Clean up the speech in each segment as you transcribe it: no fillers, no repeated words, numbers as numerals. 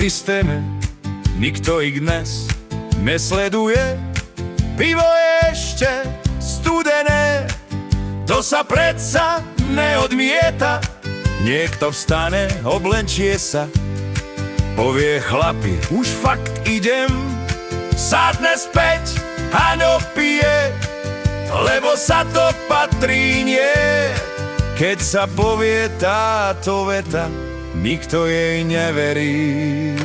systéme, nikto ich dnes nesleduje. Pivo je ešte studené, to sa predsa neodmieta. Niekto vstane, oblenčie sa, povie: chlapi, už fakt idem. Sadne späť a dopije, lebo sa to patrí, nie. Keď sa povie táto veta, nikto jej neverí.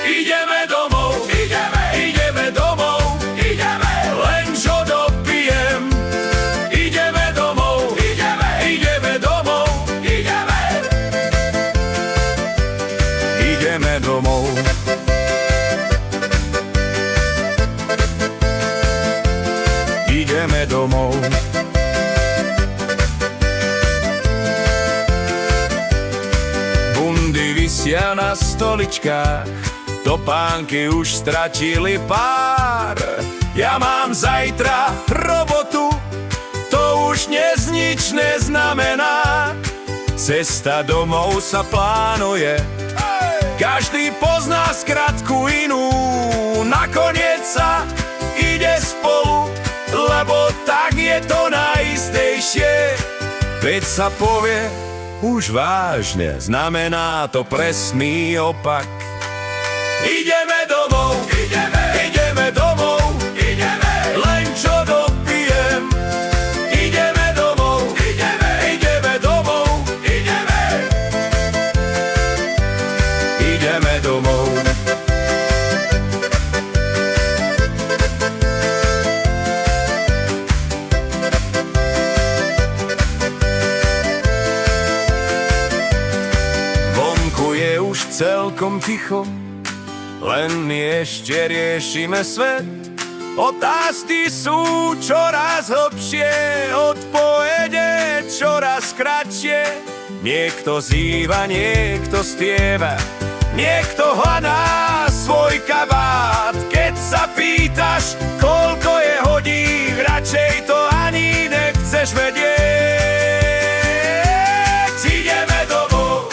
Ideme domov, ideme domov, len čo dopijem. Ideme domov, ideme domov, ideme domov. Ideme domov. Bundy visia na stoličkách, topánky už stratili pár. Ja mám zajtra robotu, to už dnes nič neznamená. Cesta domov sa plánuje, každý pozná skratku inú. Nakoniec sa ide spolu, lebo tak je to najistejšie. Veď sa povie už vážne, znamená to presný opak. Ideme domov, ideme domov, len čo dopijem. Ideme domov, ideme domov, ideme domov. Už celkom ticho, len ešte riešime svet. Otázky sú čoraz hlbšie, odpovede čoraz kratšie. Niekto zýva, niekto spieva, niekto hľadá svoj kabát. Keď sa pýtaš, koľko je hodín, radšej to ani nechceš vedieť. Ideme domov,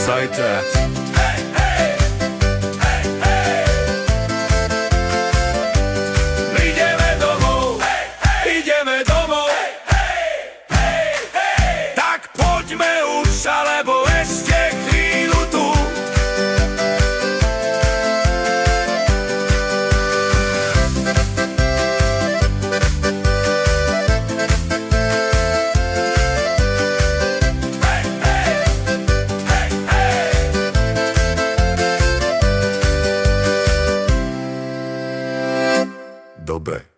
Zajtra. Ideme domov, ideme domov, tak poďme už, alebo ešte chvíľu tu. Dobre.